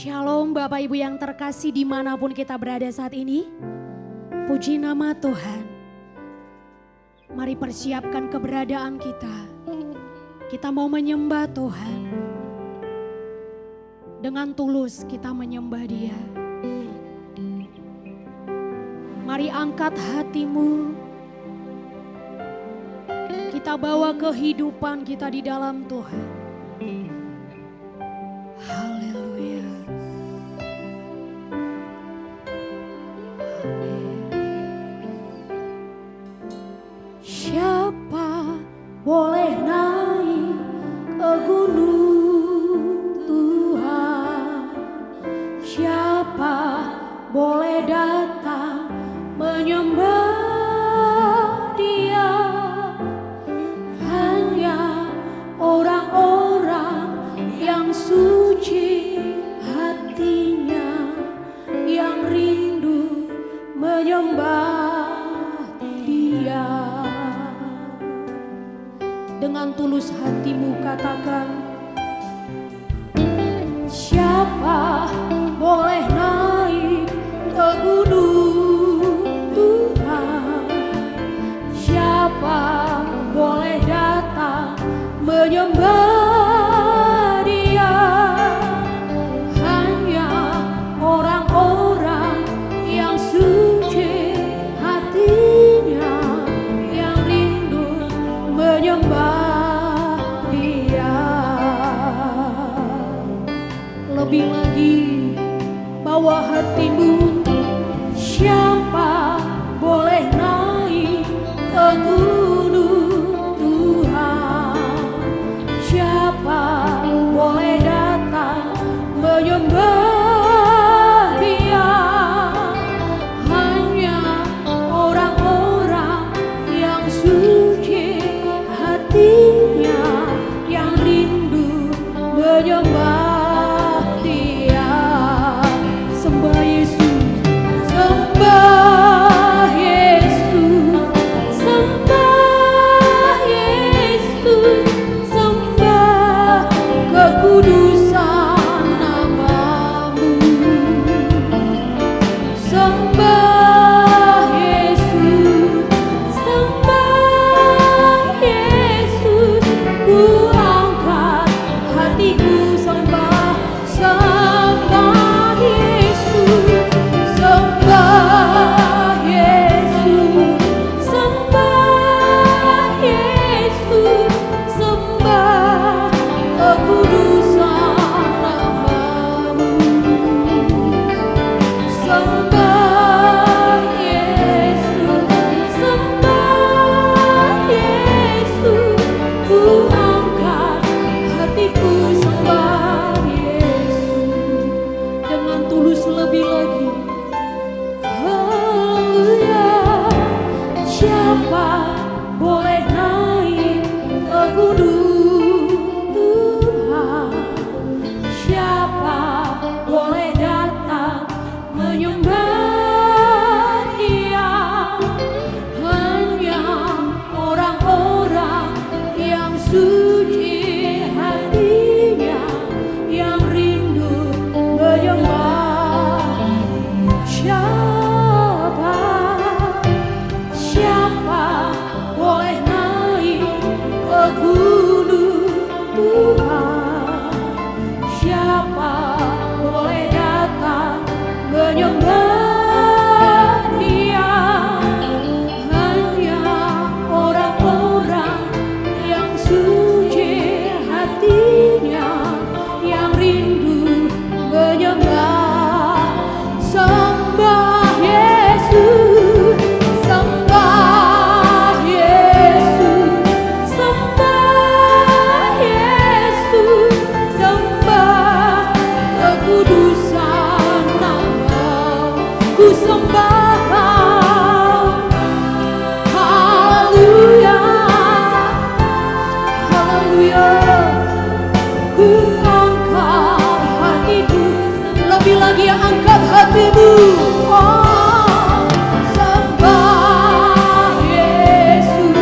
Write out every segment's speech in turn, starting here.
Shalom Bapak Ibu yang terkasih dimanapun kita berada saat ini. Puji nama Tuhan. Mari persiapkan keberadaan kita. Kita mau menyembah Tuhan. Dengan tulus kita menyembah Dia. Mari angkat hatimu. Kita bawa kehidupan kita di dalam Tuhan. Haleluya. Siapa boleh naik ke gunung Tuhan? Siapa boleh datang menyembah Dia? Hanya orang-orang yang suci hatinya, yang rindu menyembah Dia. Dengan tulus hatimu katakan, siapa boleh naik ke gunung Tuhan? Siapa boleh datang menyembah Dia? Hanya orang-orang yang suci hatinya, yang rindu menyembah Dia. Lebih lagi, bawa hatimu. Siapa boleh naik ke gunung Tuhan? Siapa boleh datang menyembah Dia? Hanya orang-orang yang suci hatinya, yang rindu menyembah Dia. Sembah Yesus, sembah Yesus, sembah Yesus, sembah kekudusan nama-Mu. Sembah Yesus, sembah Yesus, ku angkat hatiku sembah, sembah Yesus, sembah Yesus, sembah Yesus, sembah kekudusan nama-Mu. Sembah Yesus, sembah Yesus, ku angkat hatiku sembah Yesus. Dengan tulus lebih lagi. Haleluya. Siapa boleh naik ke gunung Tuhan? Siapa boleh datang menyembah Dia? Hanya orang-orang yang suci hatinya, yang rindu menyembah. Siapa boleh naik ke gunung Tuhan? Siapa boleh datang menyembah Dia? Hanya orang-orang yang suci hatinya, yang rindu menyembah. Sembah Yesus, sembah Yesus, sembah Yesus, sembah kekudusan nama-Mu. Ku sembah Kau. Haleluya, haleluya. Ku angkat hatiku. Lebih lagi angkat hatimu. Oh, sembah Yesus,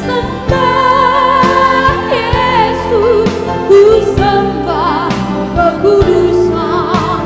sembah Yesus, ku sembah kekudusan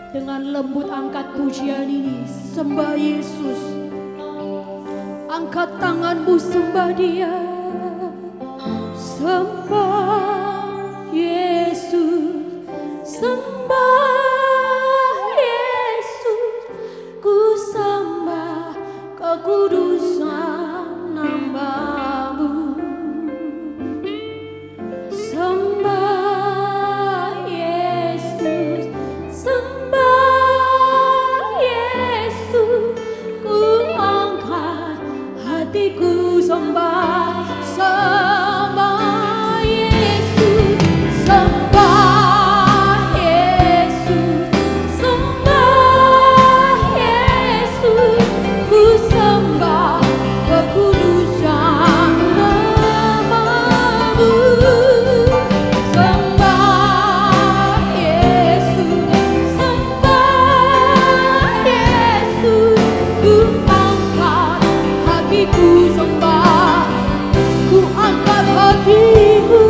Dengan lembut angkat pujian ini, sembah Yesus. Angkat tanganmu, sembah Dia. Sembah Yesus, sembah Yesus. Ku sembah kekudusan nama-Mu. Sembah Yesus, sembah Yesus. Ku angkat hatiku, sembah, sembah Yesus, sembah Yesus, sembah Yesus. Ku sembah kekudusan nama-Mu. Sembah Yesus, sembah Yesus. Ku angkat hatiku, sembah. Ku angkat hatiku,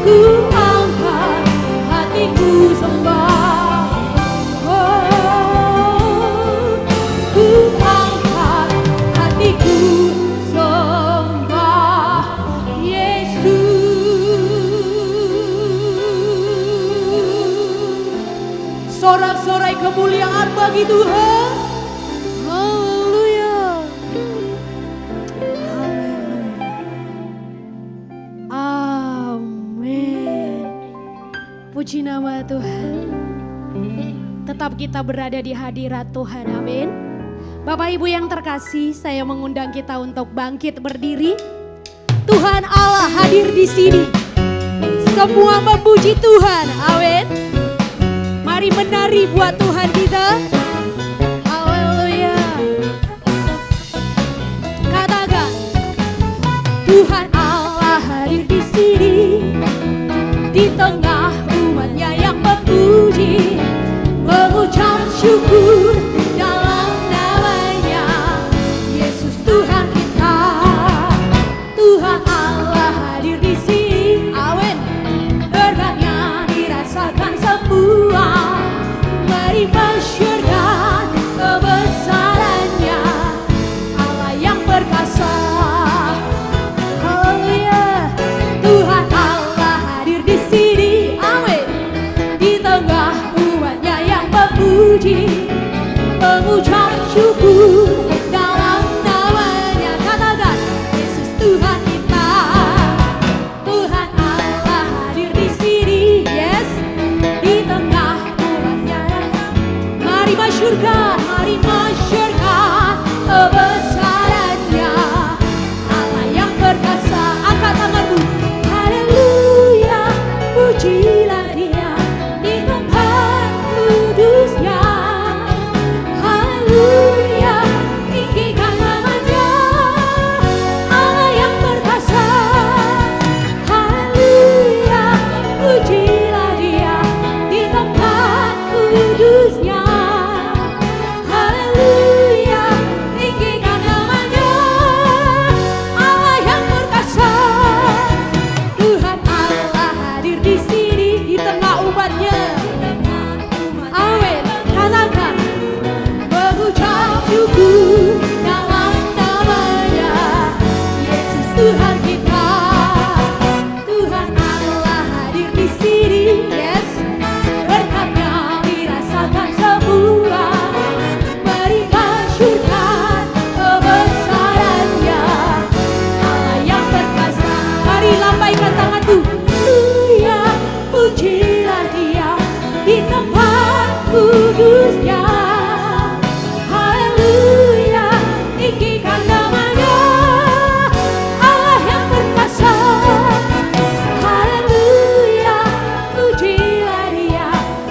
ku angkat hatiku, sembah. Oh, ku angkat hatiku, sembah Yesus. Sorak-sorai kemuliaan bagi Tuhan. Haleluya. Amin. Puji nama Tuhan. Tetap kita berada di hadirat Tuhan. Amin. Bapak Ibu yang terkasih, saya mengundang kita untuk bangkit berdiri. Tuhan Allah hadir di sini. Semua memuji Tuhan. Amin. Mari menari buat Tuhan kita. Haleluya. Katakan, Tuhan Allah hadir di sini, di tengah umatnya yang memuji, mengucap syukur dalam namanya Yesus Tuhan kita. Tuhan Allah hadir di sini. Amin. Berkatnya dirasakan semua. Mari masyurkan kebesarannya, Allah yang perkasa. Haleluya. Tuhan Allah hadir di sini. Amin. Di tengah umatnya yang memuji, mengucap syukur dalam namanya. Katakan, Yesus Tuhan kita. Tuhan Allah hadir di sini. Yes. Di tengah umatnya. Mari masyurkan, mari masyurkan kebesarannya, Allah yang perkasa. Angkat tanganmu. Haleluya. Pujilah Dia di tempat kudusnya. Haleluya. Tinggikan namanya, Allah yang perkasa. Haleluya. Pujilah Dia di tempat kudusnya. Haleluya. Tinggikan namanya, Allah yang perkasa. Tuhan Allah hadir di sini, di tengah umatnya. Amin. Katakan, mengucap syukur dalam namanya Yesus Tuhan kita. Tuhan Allah hadir di sini. Yes. Berkatnya dirasakan semua. Mari masyurkan kebesarannya, Allah yang perkasa. Mari lambaikan tanganmu. Haleluya. Pujilah Dia di tempat kudusnya. Haleluya. Tinggikan namanya, Allah yang perkasa. Haleluya. Pujilah Dia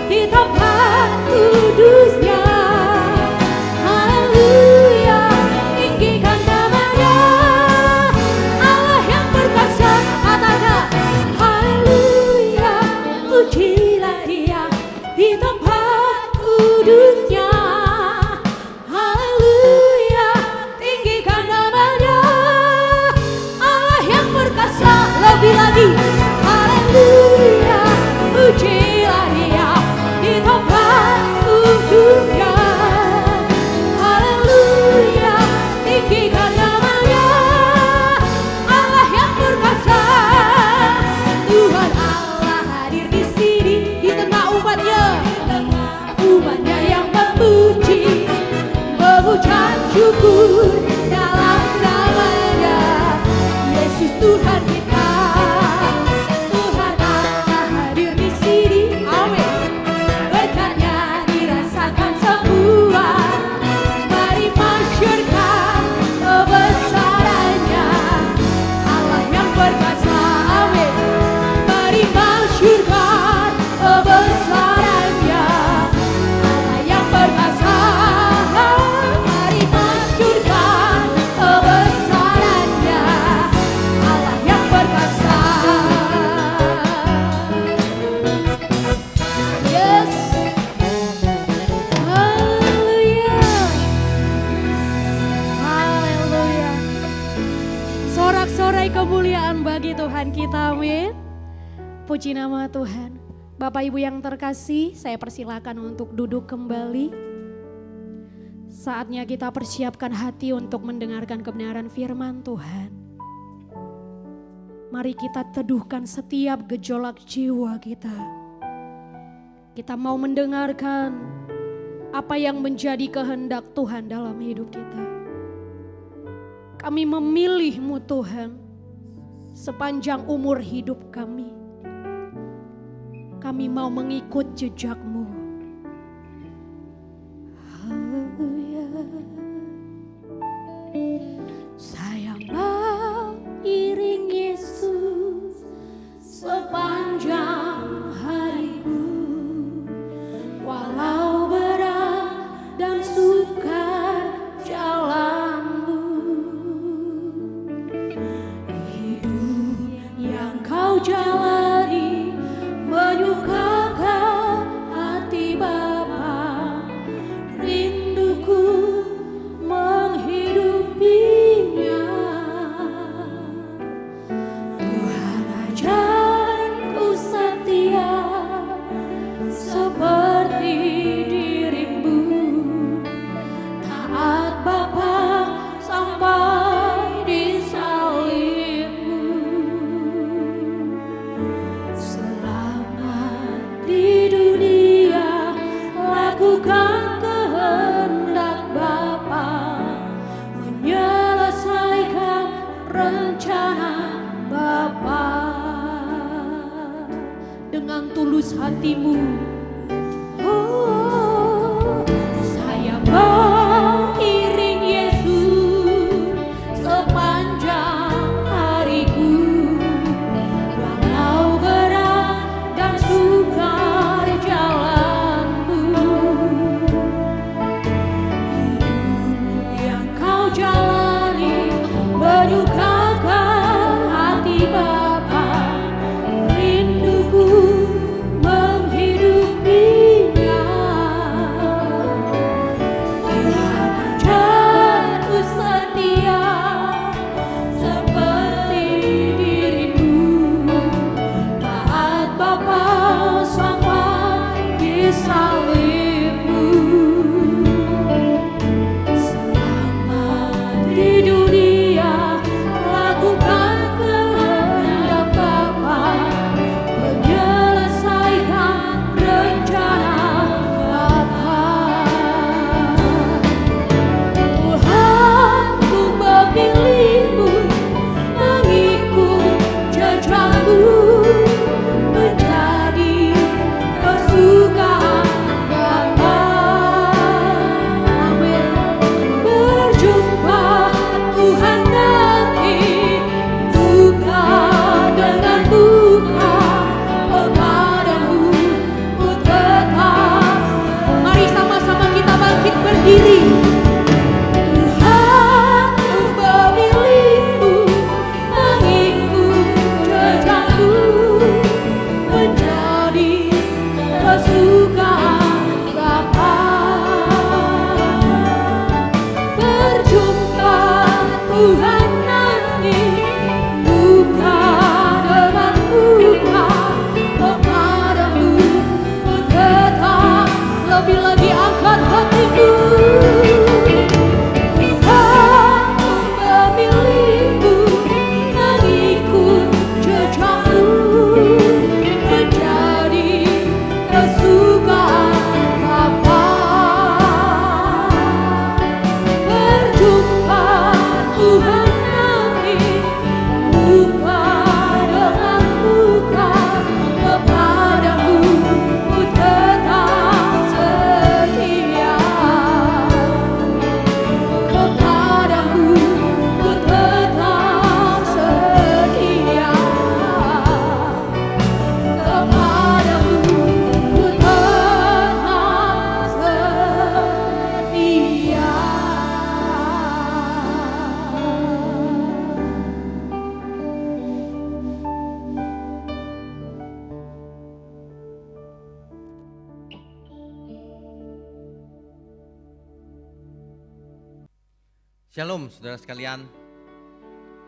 di tempat kudusnya. kudusnya. Haleluya, tinggikan namanya, Allah yang perkasa. Lebih lagi, haleluya, pujilah Dia di tempat duduknya. Haleluya, tinggikan namanya, Allah yang perkasa. Tuhan Allah hadir di sini, di tengah umatnya, umatnya yang memuji, mengucap syukur dalam namanya. Yesus Tuhan kita, Tuhan Allah hadir di sini. Amin. Berkatnya dirasakan semua. Mari masyurkan kebesarannya, Allah yang perkasa. Amin. Mari masyurkan kebesarannya, Allah yang perkasa. Mari masyurkan kebesarannya, Allah yang perkasa. Yes. Haleluya. Haleluya. Sorak-sorai kemuliaan bagi Tuhan kita, amin. Puji nama Tuhan. Bapak Ibu yang terkasih, saya persilakan untuk duduk kembali. Saatnya kita persiapkan hati untuk mendengarkan kebenaran firman Tuhan. Mari kita teduhkan setiap gejolak jiwa kita. Kita mau mendengarkan apa yang menjadi kehendak Tuhan dalam hidup kita. Kami memilih-Mu Tuhan sepanjang umur hidup kami. Kami mau mengikut jejak-Mu. Haleluya. Saya mau iring Yesus sepanjang hariku, walau berat dan sukar jalanmu. Hidup yang Kau jalani menyukakan hati Bapa, rinduku menghidupinya. Tuhan ajarku setia seperti dirimu, taat Bapa sampai di salibmu. Di dunia lakukan kehendak Bapa, menyelesaikan rencana Bapa. Dengan tulus hatimu, oh, saya mau iring Yesus sepanjang hariku, walau berat dan sukar jalanmu. Hidup yang Kau jalani menyukakan hati Bapa, rinduku menghidup diangkat hatiku. Tuhan memilihku mengikut jejakmu, menjadi kesukaan Bapa. Berjumpa Tuhan nanti, muka dengan muka, kepadamu ku tetap setia. Kepadamu ku tetap setia. Kepadamu ku tetap setia. Shalom saudara sekalian,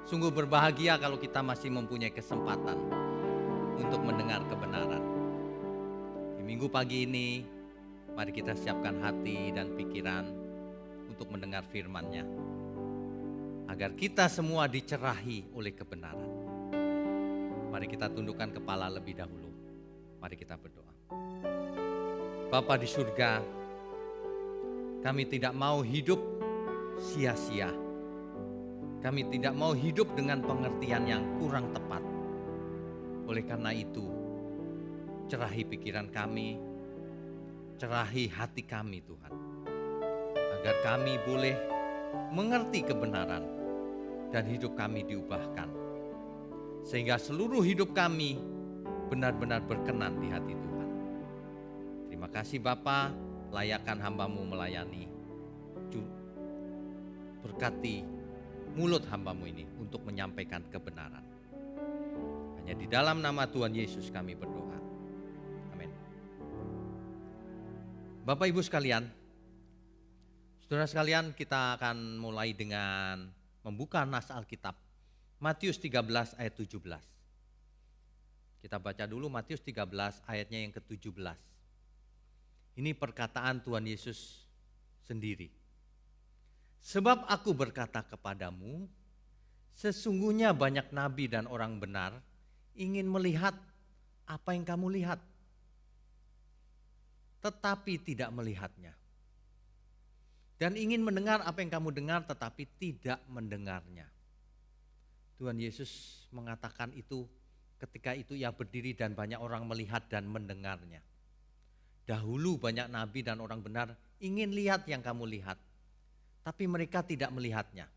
sungguh berbahagia kalau kita masih mempunyai kesempatan untuk mendengar kebenaran. Di minggu pagi ini, mari kita siapkan hati dan pikiran untuk mendengar firman-Nya, agar kita semua dicerahi oleh kebenaran. Mari kita tundukkan kepala lebih dahulu, mari kita berdoa. Bapa di surga, kami tidak mau hidup sia-sia. Kami tidak mau hidup dengan pengertian yang kurang tepat. Oleh karena itu, cerahi pikiran kami, cerahi hati kami Tuhan, agar kami boleh mengerti kebenaran dan hidup kami diubahkan, sehingga seluruh hidup kami benar-benar berkenan di hati Tuhan. Terima kasih Bapa, layakkan hamba-Mu melayani. Berkati mulut hamba-Mu ini untuk menyampaikan kebenaran. Hanya di dalam nama Tuhan Yesus kami berdoa. Amin. Bapak Ibu sekalian, saudara sekalian, kita akan mulai dengan membuka nas Alkitab. Matius 13 ayat 17. Kita baca dulu Matius 13 ayatnya yang ke-17. Ini perkataan Tuhan Yesus sendiri. Sebab aku berkata kepadamu, sesungguhnya banyak nabi dan orang benar ingin melihat apa yang kamu lihat, tetapi tidak melihatnya. Dan ingin mendengar apa yang kamu dengar, tetapi tidak mendengarnya. Tuhan Yesus mengatakan itu ketika itu Ia berdiri dan banyak orang melihat dan mendengarnya. Dahulu banyak nabi dan orang benar ingin lihat yang kamu lihat, tapi mereka tidak melihatnya.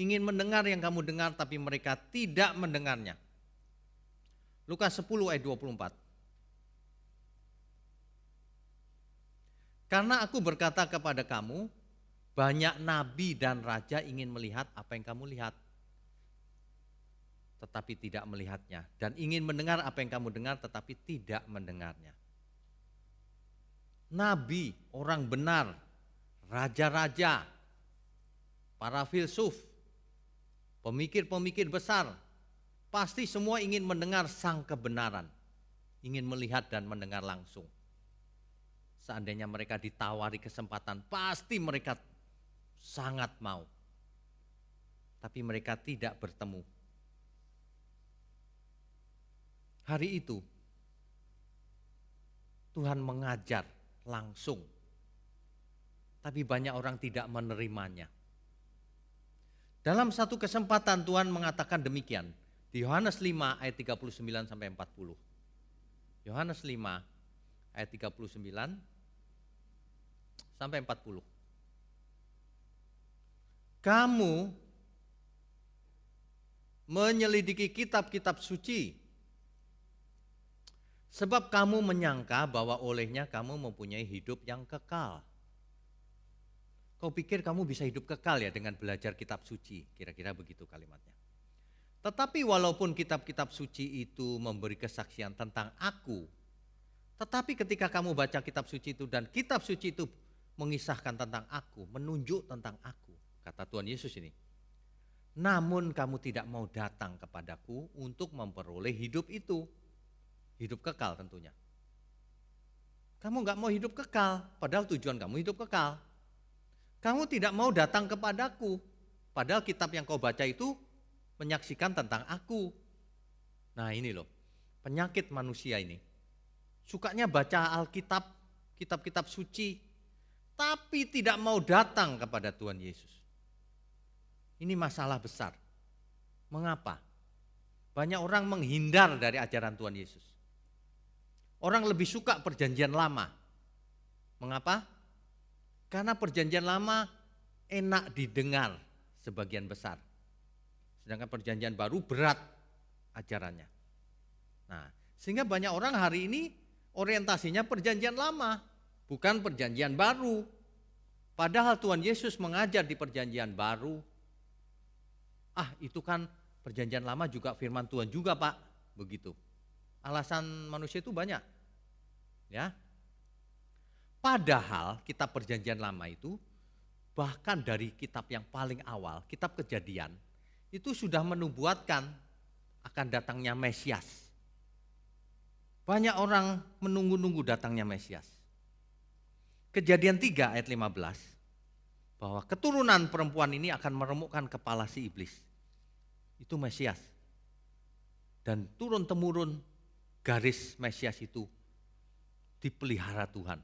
Ingin mendengar yang kamu dengar, tapi mereka tidak mendengarnya. Lukas 10 ayat 24. Karena aku berkata kepada kamu, banyak nabi dan raja ingin melihat apa yang kamu lihat, tetapi tidak melihatnya. Dan ingin mendengar apa yang kamu dengar, tetapi tidak mendengarnya. Nabi, orang benar, raja-raja, para filsuf, pemikir-pemikir besar, pasti semua ingin mendengar sang kebenaran, ingin melihat dan mendengar langsung. Seandainya mereka ditawari kesempatan, pasti mereka sangat mau. Tapi mereka tidak bertemu. Hari itu, Tuhan mengajar langsung. Tapi banyak orang tidak menerimanya. Dalam satu kesempatan Tuhan mengatakan demikian. Di Yohanes 5 ayat 39 sampai 40. Yohanes 5 ayat 39 sampai 40. Kamu menyelidiki kitab-kitab suci, sebab kamu menyangka bahwa olehnya kamu mempunyai hidup yang kekal. Kau pikir kamu bisa hidup kekal ya dengan belajar kitab suci, kira-kira begitu kalimatnya. Tetapi walaupun kitab-kitab suci itu memberi kesaksian tentang aku, tetapi ketika kamu baca kitab suci itu dan kitab suci itu mengisahkan tentang aku, menunjuk tentang aku, kata Tuhan Yesus ini. Namun kamu tidak mau datang kepadaku untuk memperoleh hidup itu, hidup kekal tentunya. Kamu nggak mau hidup kekal, padahal tujuan kamu hidup kekal. Kamu tidak mau datang kepadaku, padahal kitab yang kau baca itu menyaksikan tentang aku. Nah ini loh, penyakit manusia ini. Sukanya baca Alkitab, kitab-kitab suci, tapi tidak mau datang kepada Tuhan Yesus. Ini masalah besar. Mengapa? Banyak orang menghindar dari ajaran Tuhan Yesus. Orang lebih suka perjanjian lama. Mengapa? Karena perjanjian lama enak didengar sebagian besar. Sedangkan perjanjian baru berat ajarannya. Nah, sehingga banyak orang hari ini orientasinya perjanjian lama, bukan perjanjian baru. Padahal Tuhan Yesus mengajar di perjanjian baru. Itu kan perjanjian lama juga firman Tuhan juga, Pak. Begitu. Alasan manusia itu banyak. Ya. Padahal kitab perjanjian lama itu bahkan dari kitab yang paling awal, kitab Kejadian, itu sudah menubuatkan akan datangnya Mesias. Banyak orang menunggu-nunggu datangnya Mesias. Kejadian 3 ayat 15, bahwa keturunan perempuan ini akan meremukkan kepala si iblis. Itu Mesias. Dan turun-temurun garis Mesias itu dipelihara Tuhan.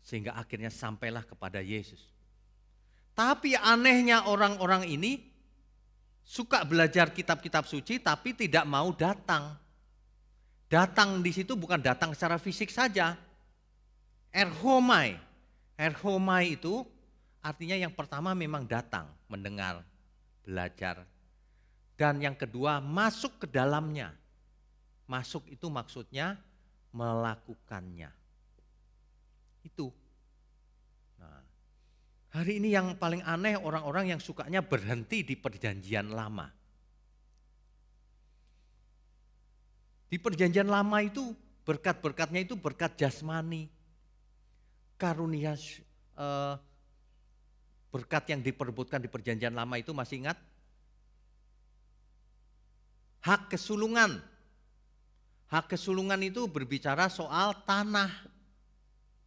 Sehingga akhirnya sampailah kepada Yesus. Tapi anehnya orang-orang ini suka belajar kitab-kitab suci tapi tidak mau datang. Datang di situ bukan datang secara fisik saja. Erhomai. Erhomai itu artinya yang pertama memang datang, mendengar, belajar. Dan yang kedua masuk ke dalamnya. Masuk itu maksudnya melakukannya. Itu. Nah, hari ini yang paling aneh orang-orang yang sukanya berhenti di perjanjian lama. Di perjanjian lama itu berkat-berkatnya itu berkat jasmani. Karunia berkat yang diperebutkan di perjanjian lama itu masih ingat? Hak kesulungan. Hak kesulungan itu berbicara soal tanah,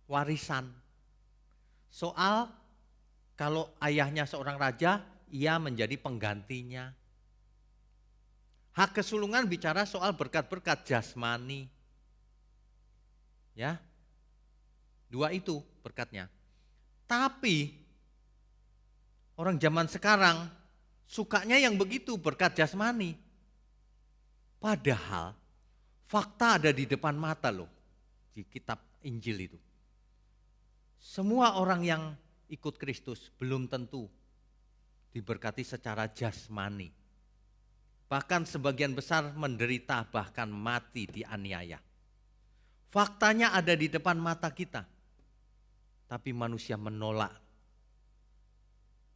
warisan. Soal kalau ayahnya seorang raja, ia menjadi penggantinya. Hak kesulungan bicara soal berkat-berkat jasmani. Ya. Dua itu berkatnya. Tapi orang zaman sekarang sukanya yang begitu, berkat jasmani. Padahal fakta ada di depan mata loh, di kitab Injil itu. Semua orang yang ikut Kristus belum tentu diberkati secara jasmani. Bahkan sebagian besar menderita bahkan mati dianiaya. Faktanya ada di depan mata kita. Tapi manusia menolak.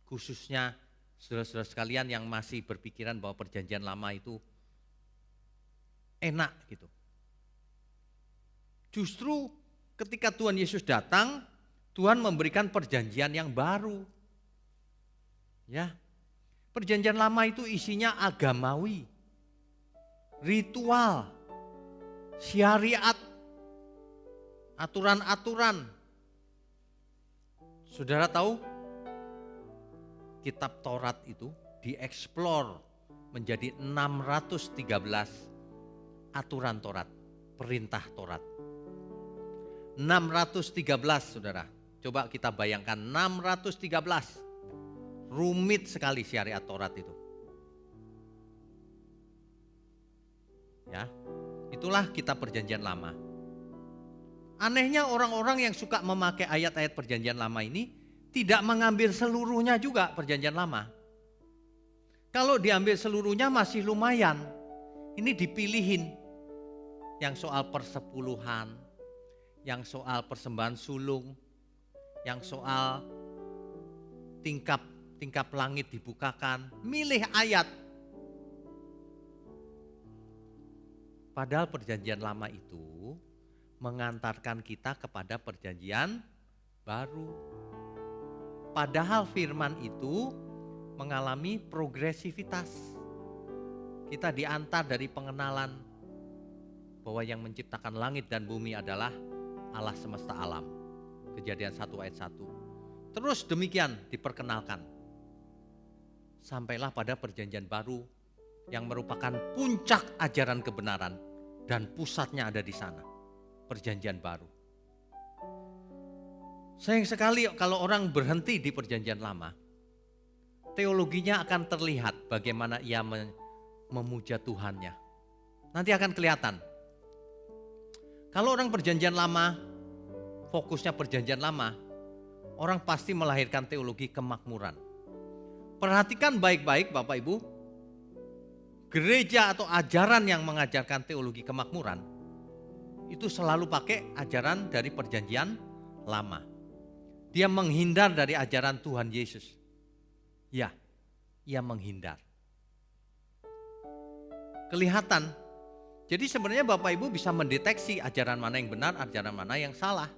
Khususnya saudara-saudara sekalian yang masih berpikiran bahwa perjanjian lama itu enak gitu. Justru ketika Tuhan Yesus datang, Tuhan memberikan perjanjian yang baru. Ya. Perjanjian lama itu isinya agamawi, ritual, syariat, aturan-aturan. Saudara tahu kitab Taurat itu dieksplor menjadi 613 aturan Taurat, perintah Taurat. 613 saudara, coba kita bayangkan 613. Rumit sekali syariat Taurat itu. Ya, itulah kitab perjanjian lama. Anehnya orang-orang yang suka memakai ayat-ayat perjanjian lama ini tidak mengambil seluruhnya juga perjanjian lama. Kalau diambil seluruhnya masih lumayan. Ini dipilihin. Yang soal persepuluhan, yang soal persembahan sulung, yang soal tingkap langit dibukakan, milih ayat. Padahal perjanjian lama itu mengantarkan kita kepada perjanjian baru. Padahal firman itu mengalami progresivitas. Kita diantar dari pengenalan bahwa yang menciptakan langit dan bumi adalah Allah semesta alam. Kejadian 1 ayat 1. Terus demikian diperkenalkan. Sampailah pada perjanjian baru yang merupakan puncak ajaran kebenaran dan pusatnya ada di sana. Perjanjian baru. Sayang sekali kalau orang berhenti di perjanjian lama, teologinya akan terlihat bagaimana ia memuja Tuhannya. Nanti akan kelihatan. Kalau orang perjanjian lama, fokusnya perjanjian lama, orang pasti melahirkan teologi kemakmuran. Perhatikan baik-baik Bapak Ibu, gereja atau ajaran yang mengajarkan teologi kemakmuran, itu selalu pakai ajaran dari perjanjian lama. Dia menghindar dari ajaran Tuhan Yesus. Ya, ia menghindar. Kelihatan. Jadi sebenarnya Bapak Ibu bisa mendeteksi ajaran mana yang benar, ajaran mana yang salah.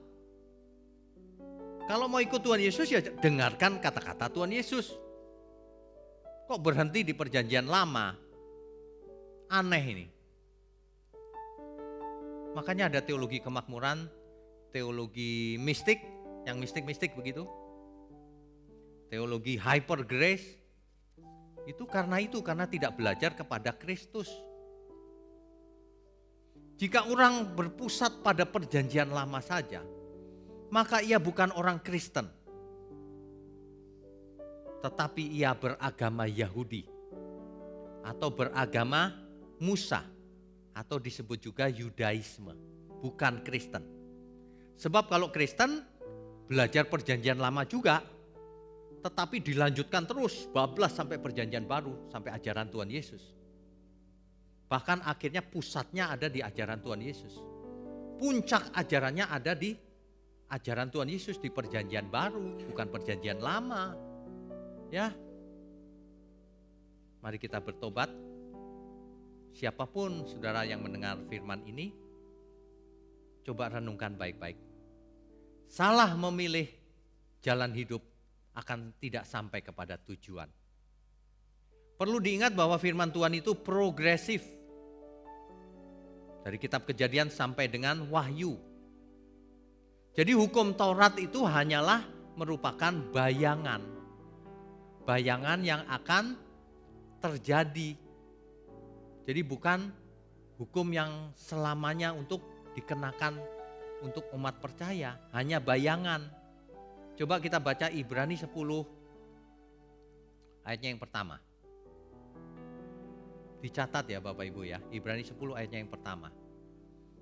Kalau mau ikut Tuhan Yesus ya dengarkan kata-kata Tuhan Yesus. Kok berhenti di perjanjian lama? Aneh ini. Makanya ada teologi kemakmuran, teologi mistik, yang mistik-mistik begitu. Teologi hyper grace. Itu karena tidak belajar kepada Kristus. Jika orang berpusat pada perjanjian lama saja, maka ia bukan orang Kristen. Tetapi ia beragama Yahudi. Atau beragama Musa. Atau disebut juga Yudaisme. Bukan Kristen. Sebab kalau Kristen belajar perjanjian lama juga, tetapi dilanjutkan terus, bablas sampai perjanjian baru, sampai ajaran Tuhan Yesus. Bahkan akhirnya pusatnya ada di ajaran Tuhan Yesus. Puncak ajarannya ada di ajaran Tuhan Yesus di perjanjian baru, bukan perjanjian lama. Ya. Mari kita bertobat. Siapapun saudara yang mendengar firman ini, coba renungkan baik-baik. Salah memilih jalan hidup akan tidak sampai kepada tujuan. Perlu diingat bahwa firman Tuhan itu progresif. Dari kitab Kejadian sampai dengan Wahyu. Jadi hukum Taurat itu hanyalah merupakan bayangan. Bayangan yang akan terjadi. Jadi bukan hukum yang selamanya untuk dikenakan untuk umat percaya. Hanya bayangan. Coba kita baca Ibrani 10 ayatnya yang pertama. Dicatat ya Bapak Ibu ya, Ibrani 10 ayatnya yang pertama.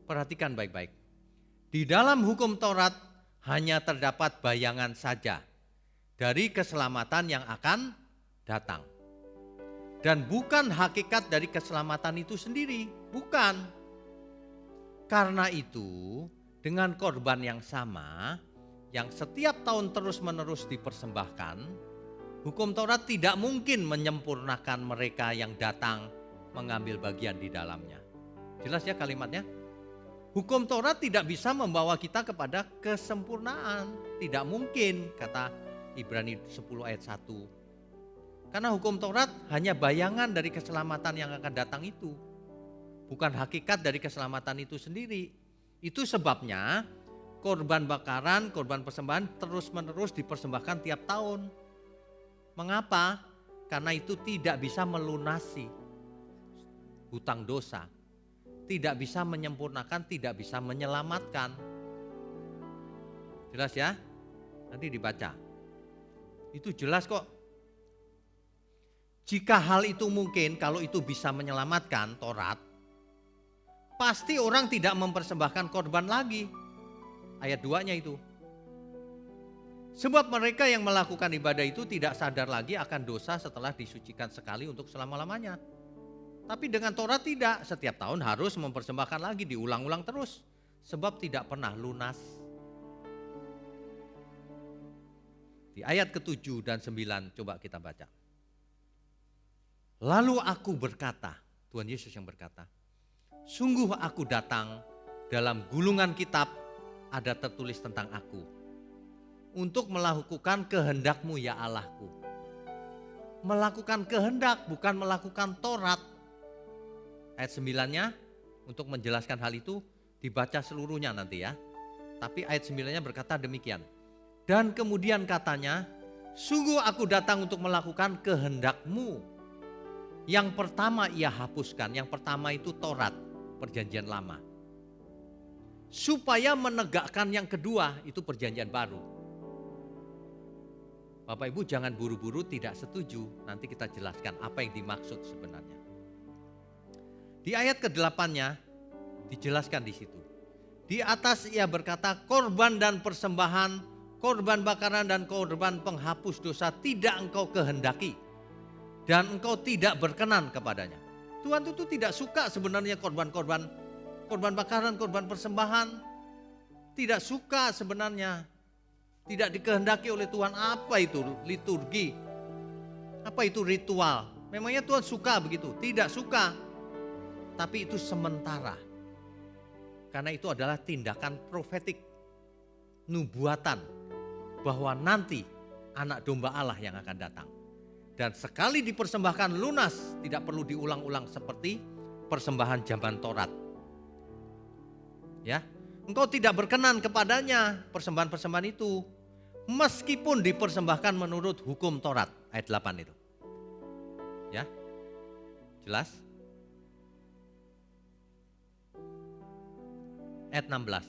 Perhatikan baik-baik. Di dalam hukum Taurat hanya terdapat bayangan saja dari keselamatan yang akan datang. Dan bukan hakikat dari keselamatan itu sendiri, bukan. Karena itu dengan korban yang sama, yang setiap tahun terus-menerus dipersembahkan, hukum Taurat tidak mungkin menyempurnakan mereka yang datang mengambil bagian di dalamnya. Jelas ya kalimatnya? Hukum Taurat tidak bisa membawa kita kepada kesempurnaan. Tidak mungkin, kata Ibrani 10 ayat 1. Karena hukum Taurat hanya bayangan dari keselamatan yang akan datang itu. Bukan hakikat dari keselamatan itu sendiri. Itu sebabnya korban bakaran, korban persembahan terus-menerus dipersembahkan tiap tahun. Mengapa? Karena itu tidak bisa melunasi hutang dosa. Tidak bisa menyempurnakan, tidak bisa menyelamatkan. Jelas ya? Nanti dibaca. Itu jelas kok. Jika hal itu mungkin, kalau itu bisa menyelamatkan Taurat, pasti orang tidak mempersembahkan korban lagi. Ayat 2-nya itu. Sebab mereka yang melakukan ibadah itu tidak sadar lagi akan dosa setelah disucikan sekali untuk selama-lamanya. Tapi dengan Taurat tidak, setiap tahun harus mempersembahkan lagi, diulang-ulang terus. Sebab tidak pernah lunas. Di ayat ke-7 dan 9 coba kita baca. Lalu aku berkata, Tuhan Yesus yang berkata, sungguh aku datang, dalam gulungan kitab ada tertulis tentang aku, untuk melakukan kehendak-Mu ya Allahku. Melakukan kehendak, bukan melakukan Taurat. Ayat 9-nya, untuk menjelaskan hal itu, dibaca seluruhnya nanti ya. Tapi ayat 9-nya berkata demikian. Dan kemudian katanya, sungguh aku datang untuk melakukan kehendak-Mu. Yang pertama ia hapuskan, yang pertama itu Taurat, perjanjian lama. Supaya menegakkan yang kedua, itu perjanjian baru. Bapak Ibu jangan buru-buru tidak setuju, nanti kita jelaskan apa yang dimaksud sebenarnya. Di ayat ke-8-nya dijelaskan di situ. Di atas ia berkata, korban dan persembahan, korban bakaran dan korban penghapus dosa tidak engkau kehendaki. Dan engkau tidak berkenan kepadanya. Tuhan itu tidak suka sebenarnya korban bakaran, korban persembahan. Tidak suka sebenarnya. Tidak dikehendaki oleh Tuhan. Apa itu liturgi? Apa itu ritual? Memangnya Tuhan suka begitu? Tidak suka. Tapi itu sementara. Karena itu adalah tindakan profetik, nubuatan, bahwa nanti anak domba Allah yang akan datang. Dan sekali dipersembahkan lunas, tidak perlu diulang-ulang seperti persembahan zaman Taurat. Ya, engkau tidak berkenan kepadanya persembahan-persembahan itu, meskipun dipersembahkan menurut hukum Taurat, ayat 8 itu. Ya, jelas? Ayat 16.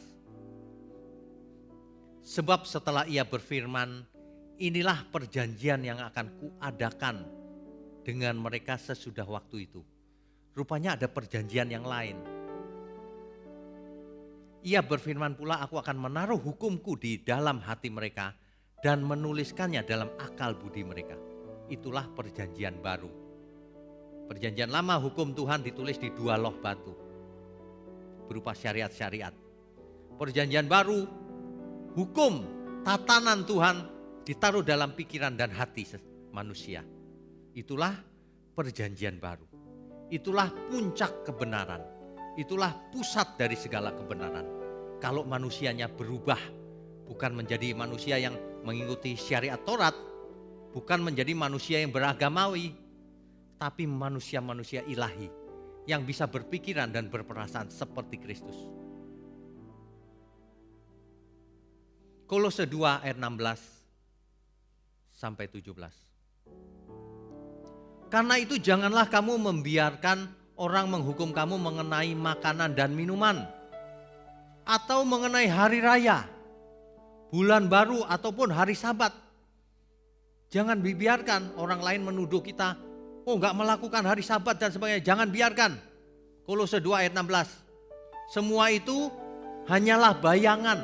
Sebab setelah ia berfirman, inilah perjanjian yang akan kuadakan dengan mereka sesudah waktu itu. Rupanya ada perjanjian yang lain. Ia berfirman pula, aku akan menaruh hukumku di dalam hati mereka dan menuliskannya dalam akal budi mereka. Itulah perjanjian baru. Perjanjian lama hukum Tuhan ditulis di 2 loh batu, berupa syariat-syariat. Perjanjian baru, hukum, tatanan Tuhan ditaruh dalam pikiran dan hati manusia. Itulah perjanjian baru. Itulah puncak kebenaran. Itulah pusat dari segala kebenaran. Kalau manusianya berubah, bukan menjadi manusia yang mengikuti syariat Taurat, bukan menjadi manusia yang beragamawi, tapi manusia-manusia ilahi yang bisa berpikiran dan berperasaan seperti Kristus. Kolose 2 ayat 16 sampai 17. Karena itu janganlah kamu membiarkan orang menghukum kamu mengenai makanan dan minuman, atau mengenai hari raya, bulan baru ataupun hari Sabat. Jangan dibiarkan orang lain menuduh kita, oh enggak melakukan hari Sabat dan sebagainya. Jangan biarkan. Kolose 2 ayat 16. Semua itu hanyalah bayangan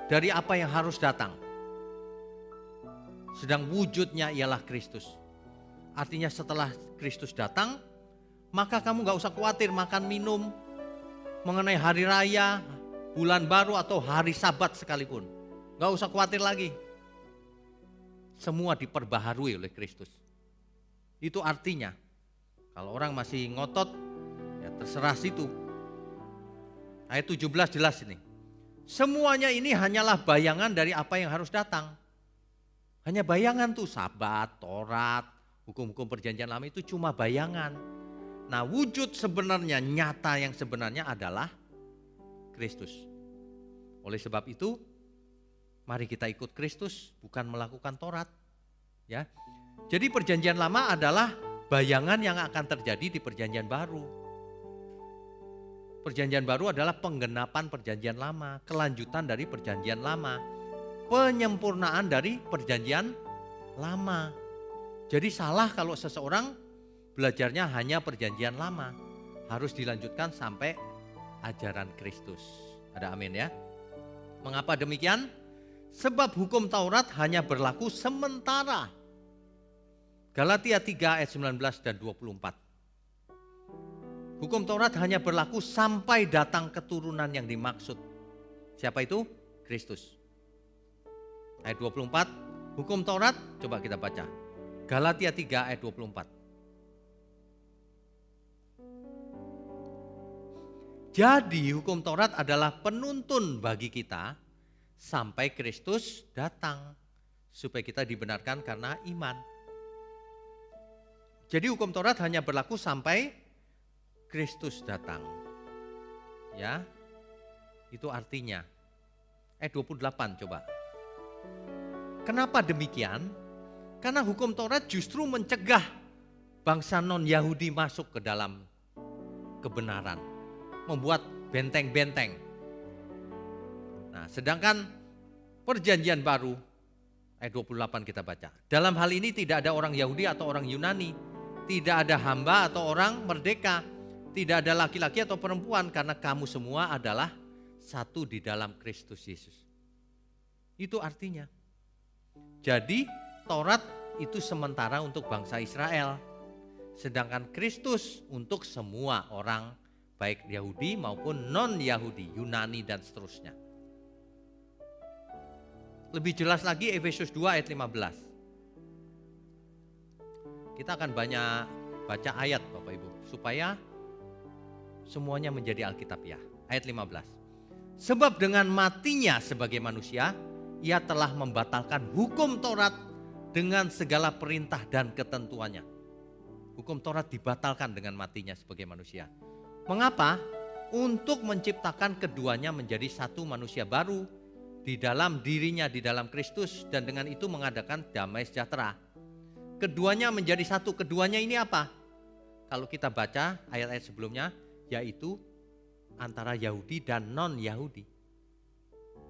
dari apa yang harus datang. Sedang wujudnya ialah Kristus. Artinya setelah Kristus datang, maka kamu gak usah khawatir makan minum mengenai hari raya, bulan baru atau hari Sabat sekalipun. Gak usah khawatir lagi. Semua diperbaharui oleh Kristus. Itu artinya, kalau orang masih ngotot, ya terserah situ. Ayat 17 jelas ini. Semuanya ini hanyalah bayangan dari apa yang harus datang. Hanya bayangan tuh, Sabat, Taurat, hukum-hukum perjanjian lama itu cuma bayangan. Nah, wujud sebenarnya, nyata yang sebenarnya adalah Kristus. Oleh sebab itu, mari kita ikut Kristus, bukan melakukan Taurat. Ya. Jadi perjanjian lama adalah bayangan yang akan terjadi di perjanjian baru. Perjanjian baru adalah penggenapan perjanjian lama, kelanjutan dari perjanjian lama, penyempurnaan dari perjanjian lama. Jadi salah kalau seseorang belajarnya hanya perjanjian lama, harus dilanjutkan sampai ajaran Kristus. Ada amin ya? Mengapa demikian? Sebab hukum Taurat hanya berlaku sementara. Galatia 3 ayat 19 dan 24. Hukum Taurat hanya berlaku sampai datang keturunan yang dimaksud. Siapa itu? Kristus. Ayat 24, hukum Taurat, coba kita baca. Galatia 3 ayat 24. Jadi hukum Taurat adalah penuntun bagi kita sampai Kristus datang. Supaya kita dibenarkan karena iman. Jadi hukum Taurat hanya berlaku sampai Kristus datang. Ya, itu artinya. ayat 28 coba. Kenapa demikian? Karena hukum Taurat justru mencegah bangsa non-Yahudi masuk ke dalam kebenaran. Membuat benteng-benteng. Nah, sedangkan perjanjian baru, ayat 28 kita baca. Dalam hal ini tidak ada orang Yahudi atau orang Yunani. Tidak ada hamba atau orang merdeka. Tidak ada laki-laki atau perempuan. Karena kamu semua adalah satu di dalam Kristus Yesus. Itu artinya. Jadi Taurat itu sementara untuk bangsa Israel. Sedangkan Kristus untuk semua orang, baik Yahudi maupun non-Yahudi, Yunani dan seterusnya. Lebih jelas lagi Efesus 2 ayat 15. Kita akan banyak baca ayat Bapak Ibu, supaya semuanya menjadi Alkitabiah. Ayat 15. Sebab dengan matinya sebagai manusia, ia telah membatalkan hukum Taurat dengan segala perintah dan ketentuannya. Hukum Taurat dibatalkan dengan matinya sebagai manusia. Mengapa? Untuk menciptakan keduanya menjadi satu manusia baru di dalam dirinya, di dalam Kristus, dan dengan itu mengadakan damai sejahtera. Keduanya menjadi satu. Keduanya ini apa? Kalau kita baca ayat-ayat sebelumnya, yaitu antara Yahudi dan non-Yahudi.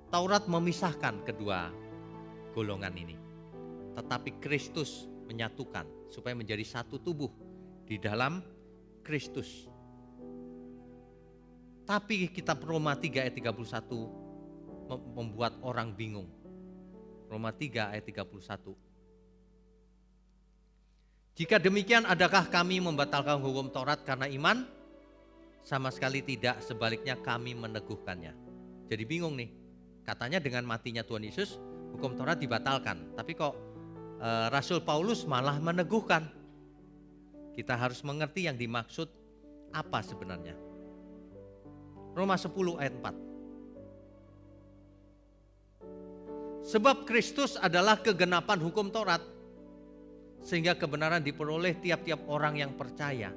Taurat memisahkan kedua golongan ini. Tetapi Kristus menyatukan supaya menjadi satu tubuh di dalam Kristus. Tapi kitab Roma 3 ayat 31 membuat orang bingung. Roma 3 ayat 31. Jika demikian, adakah kami membatalkan hukum Taurat karena iman? Sama sekali tidak, sebaliknya kami meneguhkannya. Jadi bingung nih. Katanya dengan matinya Tuhan Yesus, hukum Taurat dibatalkan. Tapi kok Rasul Paulus malah meneguhkan. Kita harus mengerti yang dimaksud apa sebenarnya. Roma 10 ayat 4. Sebab Kristus adalah kegenapan hukum Taurat, sehingga kebenaran diperoleh tiap-tiap orang yang percaya.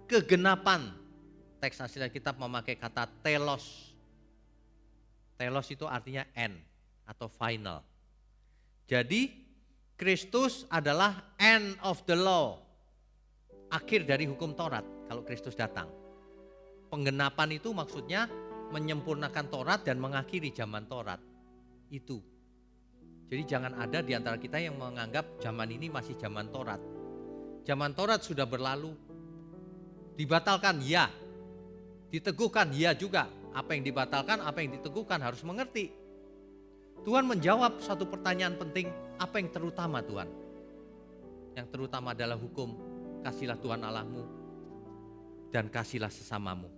Kegenapan, teks asli Alkitab memakai kata telos. Telos itu artinya end atau final. Jadi Kristus adalah end of the law. Akhir dari hukum Taurat kalau Kristus datang. Penggenapan itu maksudnya menyempurnakan Taurat dan mengakhiri zaman Taurat. Itu. Jadi jangan ada di antara kita yang menganggap zaman ini masih zaman Taurat. Zaman Taurat sudah berlalu. Dibatalkan ya. Diteguhkan ya juga. Apa yang dibatalkan, apa yang diteguhkan harus mengerti. Tuhan menjawab satu pertanyaan penting, apa yang terutama Tuhan? Yang terutama adalah hukum, kasihlah Tuhan Allahmu dan kasihlah sesamamu.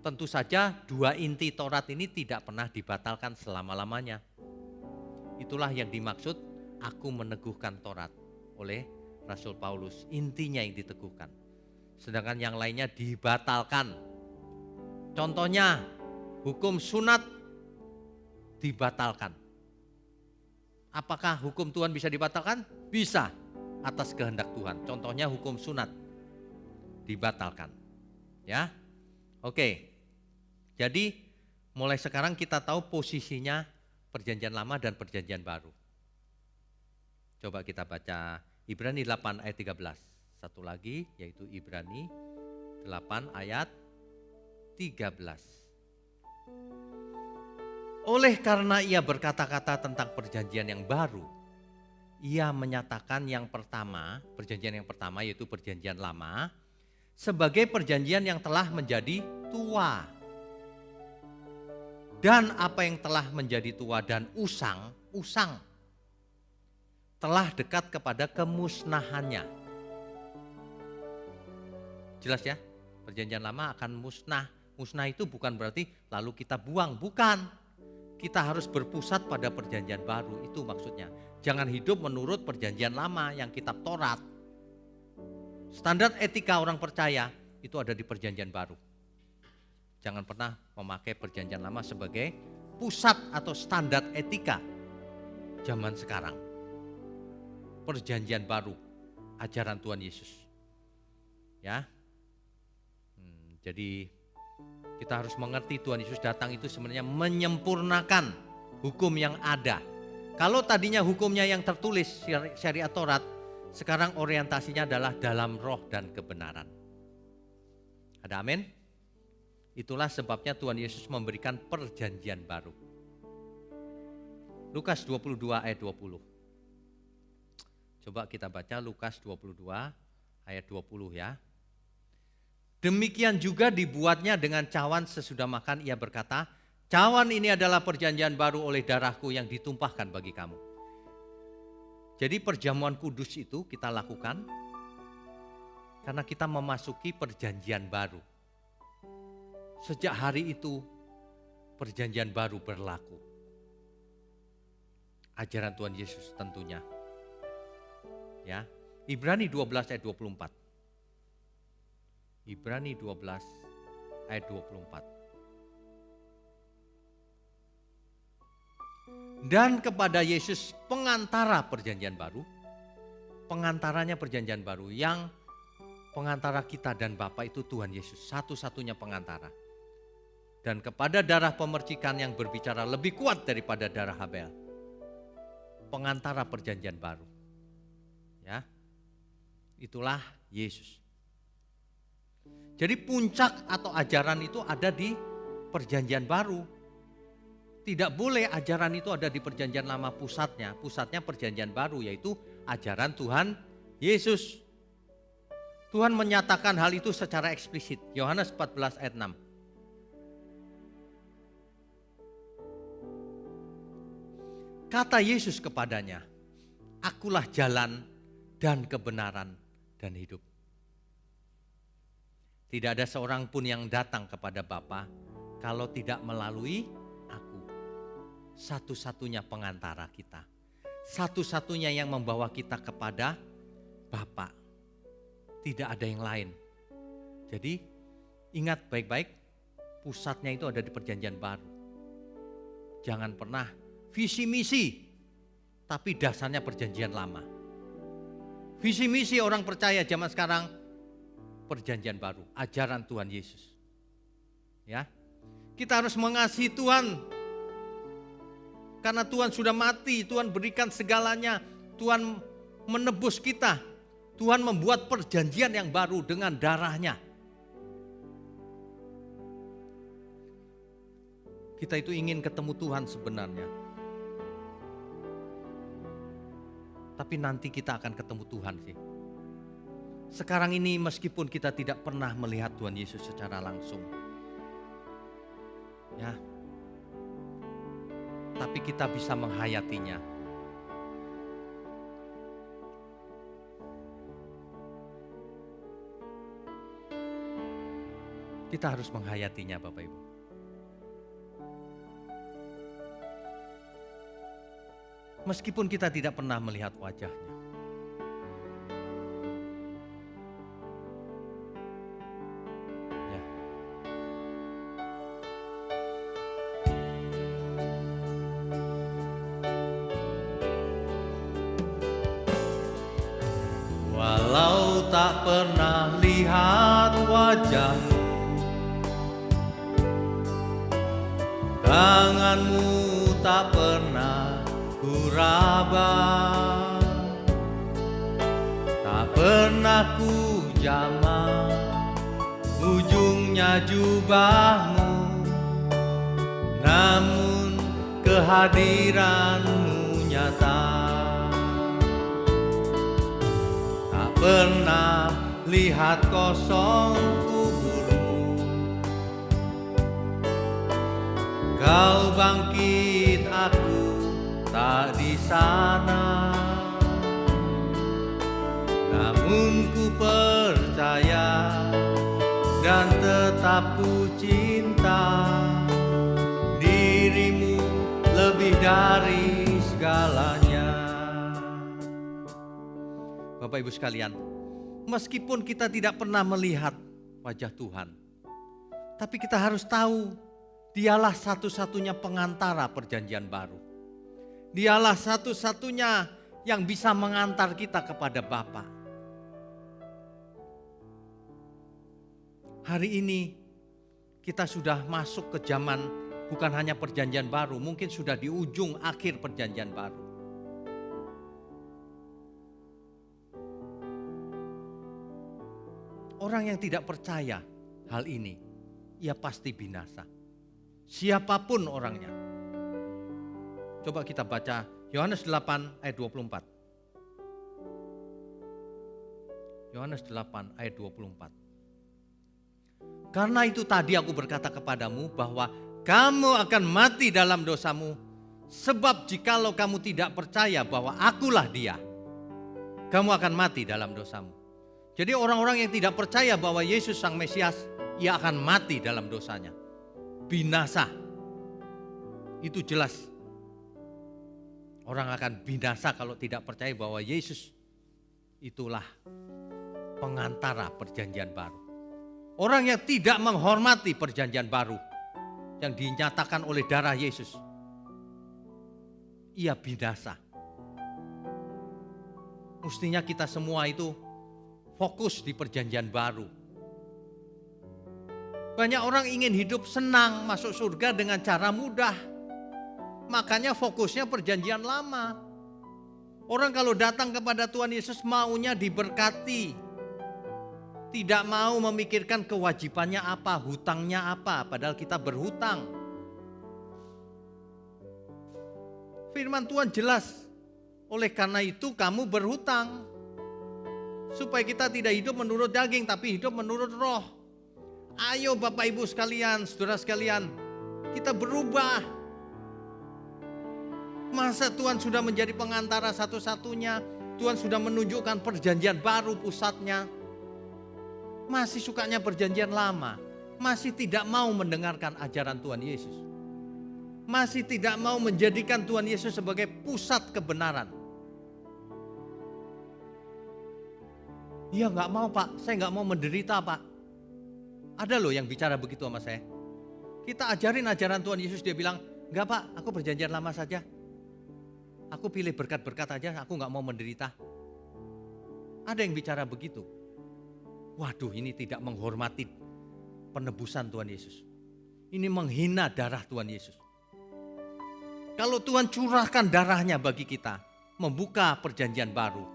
Tentu saja dua inti Taurat ini tidak pernah dibatalkan selama-lamanya. Itulah yang dimaksud aku meneguhkan Taurat oleh Rasul Paulus. Intinya yang diteguhkan. Sedangkan yang lainnya dibatalkan. Contohnya hukum sunat dibatalkan. Apakah hukum Tuhan bisa dibatalkan? Bisa, atas kehendak Tuhan. Contohnya hukum sunat dibatalkan. Ya, oke. Jadi mulai sekarang kita tahu posisinya perjanjian lama dan perjanjian baru. Coba kita baca Ibrani 8 ayat 13. Satu lagi yaitu Ibrani 8 ayat 13. Oleh karena ia berkata-kata tentang perjanjian yang baru, ia menyatakan yang pertama, perjanjian yang pertama yaitu perjanjian lama, sebagai perjanjian yang telah menjadi tua. Dan apa yang telah menjadi tua dan usang telah dekat kepada kemusnahannya. Jelas ya, perjanjian lama akan musnah. Musnah itu bukan berarti lalu kita buang, bukan. Kita harus berpusat pada perjanjian baru, itu maksudnya. Jangan hidup menurut perjanjian lama yang kitab Taurat. Standar etika orang percaya itu ada di perjanjian baru. Jangan pernah memakai perjanjian lama sebagai pusat atau standar etika zaman sekarang. Perjanjian baru, ajaran Tuhan Yesus. Ya. Jadi Kita harus mengerti Tuhan Yesus datang itu sebenarnya menyempurnakan hukum yang ada. Kalau tadinya hukumnya yang tertulis syariat Taurat, sekarang orientasinya adalah dalam roh dan kebenaran. Ada amin? Itulah sebabnya Tuhan Yesus memberikan perjanjian baru. Lukas 22 ayat 20. Coba kita baca Lukas 22 ayat 20 ya. Demikian juga dibuatnya dengan cawan sesudah makan, ia berkata, cawan ini adalah perjanjian baru oleh darahku yang ditumpahkan bagi kamu. Jadi perjamuan kudus itu kita lakukan karena kita memasuki perjanjian baru. Sejak hari itu perjanjian baru berlaku. Ajaran Tuhan Yesus tentunya. Ya, Ibrani 12 ayat 24. Ibrani 12 ayat 24. Dan kepada Yesus pengantara perjanjian baru. Pengantaranya perjanjian baru, yang pengantara kita dan Bapa itu Tuhan Yesus, satu-satunya pengantara. Dan kepada darah pemercikan yang berbicara lebih kuat daripada darah Habel. Pengantara perjanjian baru. Ya. Itulah Yesus. Jadi puncak atau ajaran itu ada di perjanjian baru. Tidak boleh ajaran itu ada di perjanjian lama pusatnya. Pusatnya perjanjian baru, yaitu ajaran Tuhan Yesus. Tuhan menyatakan hal itu secara eksplisit. Yohanes 14 ayat 6. Kata Yesus kepadanya, akulah jalan dan kebenaran dan hidup. Tidak ada seorang pun yang datang kepada Bapa kalau tidak melalui aku. Satu-satunya pengantara kita. Satu-satunya yang membawa kita kepada Bapa. Tidak ada yang lain. Jadi ingat baik-baik, pusatnya itu ada di perjanjian baru. Jangan pernah visi misi, tapi dasarnya perjanjian lama. Visi misi orang percaya zaman sekarang perjanjian baru, ajaran Tuhan Yesus. Ya, kita harus mengasihi Tuhan, karena Tuhan sudah mati, Tuhan berikan segalanya, Tuhan menebus kita, Tuhan membuat perjanjian yang baru dengan darahnya. Kita itu ingin ketemu Tuhan sebenarnya. Tapi nanti kita akan ketemu Tuhan sih. Sekarang ini meskipun kita tidak pernah melihat Tuhan Yesus secara langsung. Ya. Tapi kita bisa menghayatinya. Kita harus menghayatinya Bapak Ibu. Meskipun kita tidak pernah melihat wajahnya. Ya. Walau tak pernah lihat wajahmu, tanganmu tak pernah kuraba, tak pernah ku jamah ujungnya jubahmu, namun kehadiranmu nyata. Tak pernah lihat kosong kuburmu, kau bangkit aku tak di sana, namun ku percaya dan tetap ku cinta dirimu lebih dari segalanya. Bapak Ibu sekalian, meskipun kita tidak pernah melihat wajah Tuhan, tapi kita harus tahu Dialah satu-satunya pengantara perjanjian baru. Dialah satu-satunya yang bisa mengantar kita kepada Bapa. Hari ini kita sudah masuk ke zaman bukan hanya perjanjian baru, mungkin sudah di ujung akhir perjanjian baru. Orang yang tidak percaya hal ini, ia pasti binasa. Siapapun orangnya. Coba kita baca Yohanes 8 ayat 24. Yohanes 8 ayat 24. Karena itu tadi aku berkata kepadamu bahwa kamu akan mati dalam dosamu. Sebab jikalau kamu tidak percaya bahwa akulah dia, kamu akan mati dalam dosamu. Jadi orang-orang yang tidak percaya bahwa Yesus Sang Mesias, ia akan mati dalam dosanya. Binasa. Itu jelas. Orang akan binasa kalau tidak percaya bahwa Yesus itulah pengantara perjanjian baru. Orang yang tidak menghormati perjanjian baru yang dinyatakan oleh darah Yesus, ia binasa. Mestinya kita semua itu fokus di perjanjian baru. Banyak orang ingin hidup senang, masuk surga dengan cara mudah. Makanya fokusnya perjanjian lama. Orang kalau datang kepada Tuhan Yesus maunya diberkati. Tidak mau memikirkan kewajibannya apa, hutangnya apa, padahal kita berhutang. Firman Tuhan jelas, oleh karena itu kamu berhutang. Supaya kita tidak hidup menurut daging, tapi hidup menurut roh. Ayo Bapak Ibu sekalian, saudara sekalian, kita berubah. Masa Tuhan sudah menjadi pengantara satu-satunya, Tuhan sudah menunjukkan perjanjian baru pusatnya. Masih sukanya perjanjian lama, masih tidak mau mendengarkan ajaran Tuhan Yesus. Masih tidak mau menjadikan Tuhan Yesus sebagai pusat kebenaran. Iya gak mau Pak, saya gak mau menderita Pak. Ada loh yang bicara begitu sama saya. Kita ajarin ajaran Tuhan Yesus, dia bilang, enggak Pak, aku perjanjian lama saja. Aku pilih berkat-berkat aja, aku gak mau menderita. Ada yang bicara begitu. Waduh, ini tidak menghormati penebusan Tuhan Yesus. Ini menghina darah Tuhan Yesus. Kalau Tuhan curahkan darahnya bagi kita, membuka perjanjian baru,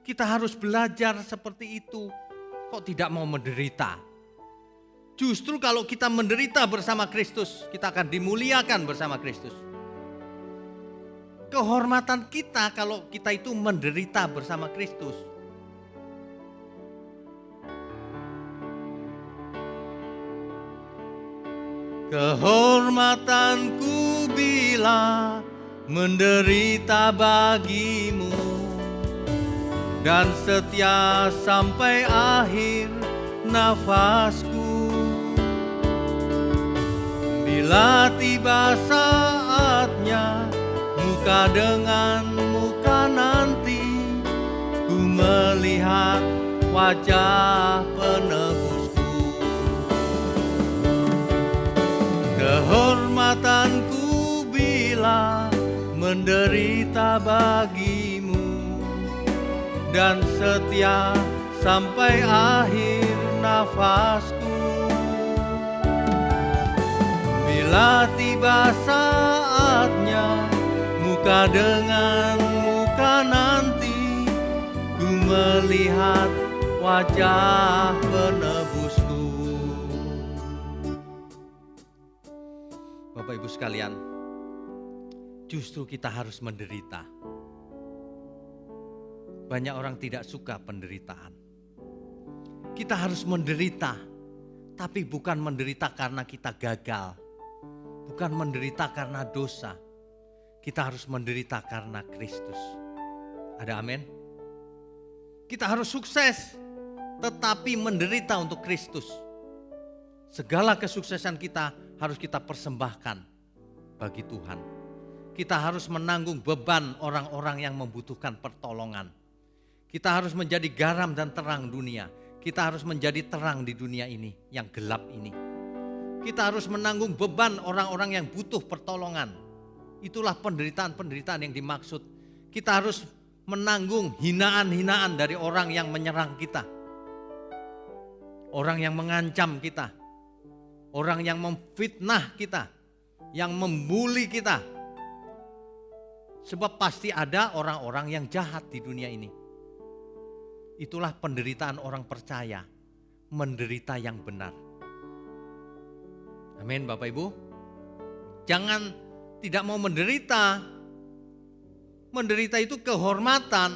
kita harus belajar seperti itu. Kok tidak mau menderita? Justru kalau kita menderita bersama Kristus, kita akan dimuliakan bersama Kristus. Kehormatan kita kalau kita itu menderita bersama Kristus. Kehormatanku bila menderita bagimu, dan setia sampai akhir nafasku. Bila tiba saatnya muka dengan muka nanti, ku melihat wajah penebusku. Kehormatanku bila menderita bagimu, dan setia sampai akhir nafasku. Bila tiba saatnya muka dengan muka nanti, ku melihat wajah penebusku. Bapak Ibu sekalian, justru kita harus menderita. Banyak orang tidak suka penderitaan. Kita harus menderita, tapi bukan menderita karena kita gagal. Bukan menderita karena dosa. Kita harus menderita karena Kristus. Ada amin? Kita harus sukses, tetapi menderita untuk Kristus. Segala kesuksesan kita harus kita persembahkan bagi Tuhan. Kita harus menanggung beban orang-orang yang membutuhkan pertolongan. Kita harus menjadi garam dan terang dunia. Kita harus menjadi terang di dunia ini yang gelap ini. Kita harus menanggung beban orang-orang yang butuh pertolongan. Itulah penderitaan-penderitaan yang dimaksud. Kita harus menanggung hinaan-hinaan dari orang yang menyerang kita. orang yang mengancam kita, orang yang memfitnah kita, yang membuli kita. Sebab pasti ada orang-orang yang jahat di dunia ini. Itulah penderitaan orang percaya, menderita yang benar. Amin Bapak Ibu. Jangan tidak mau menderita. Menderita itu kehormatan.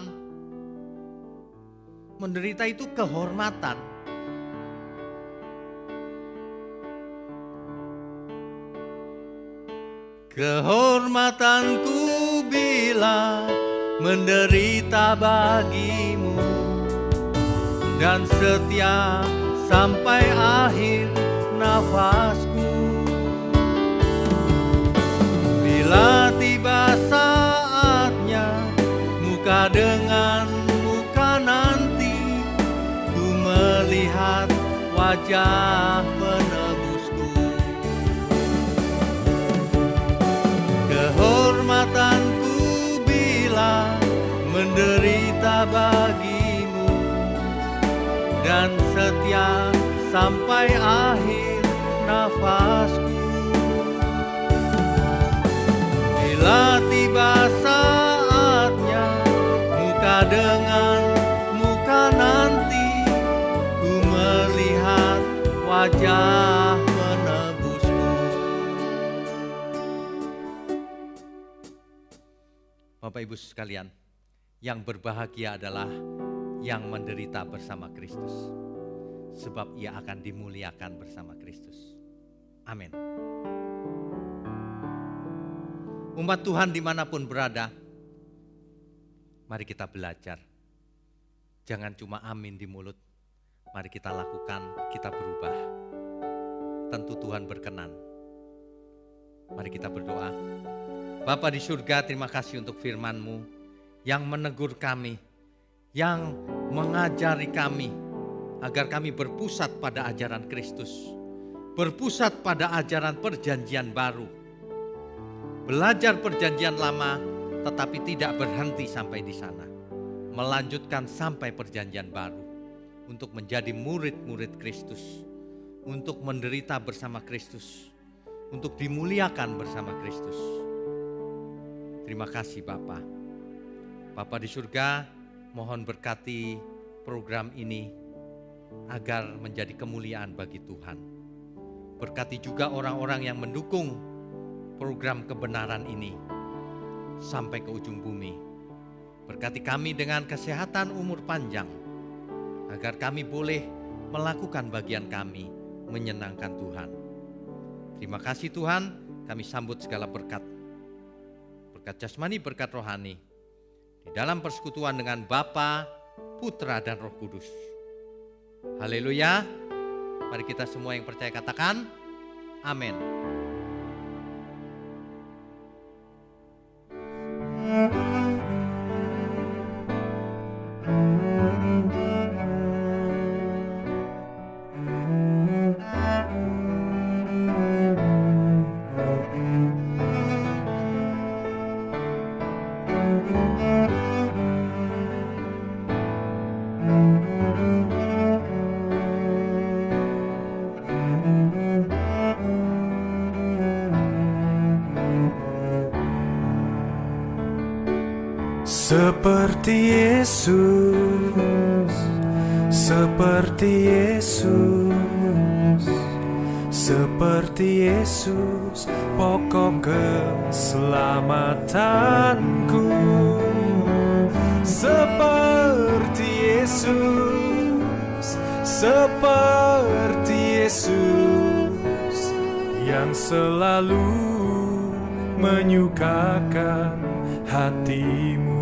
Menderita itu kehormatan. Kehormatanku bila menderita bagimu, dan setia sampai akhir nafasku. Bila tiba saatnya muka dengan muka nanti, ku melihat wajah penebusku. Kehormatanku bila menderita bagimu, dan setia sampai akhir nafasku. Bila tiba saatnya muka dengan muka nanti, ku melihat wajah penebusku. Bapak Ibu sekalian, yang berbahagia adalah yang menderita bersama Kristus, sebab ia akan dimuliakan bersama Kristus. Amin. Umat Tuhan dimanapun berada, mari kita belajar. Jangan cuma amin di mulut, mari kita lakukan, kita berubah. Tentu Tuhan berkenan. Mari kita berdoa. Bapa di surga, terima kasih untuk firman-Mu yang menegur kami, yang mengajari kami agar kami berpusat pada ajaran Kristus, berpusat pada ajaran perjanjian baru, belajar perjanjian lama tetapi tidak berhenti sampai di sana, melanjutkan sampai perjanjian baru untuk menjadi murid-murid Kristus, untuk menderita bersama Kristus, untuk dimuliakan bersama Kristus. Terima kasih Bapa. Bapa di surga, mohon berkati program ini agar menjadi kemuliaan bagi Tuhan. Berkati juga orang-orang yang mendukung program kebenaran ini sampai ke ujung bumi. Berkati kami dengan kesehatan umur panjang, agar kami boleh melakukan bagian kami menyenangkan Tuhan. Terima kasih Tuhan, kami sambut segala berkat. Berkat jasmani, berkat rohani. Di dalam persekutuan dengan Bapa, Putra dan Roh Kudus. Haleluya. Mari kita semua yang percaya katakan, amin. Seperti Yesus, seperti Yesus, seperti Yesus, pokok keselamatanku. Seperti Yesus, seperti Yesus, yang selalu menyukakan hatimu.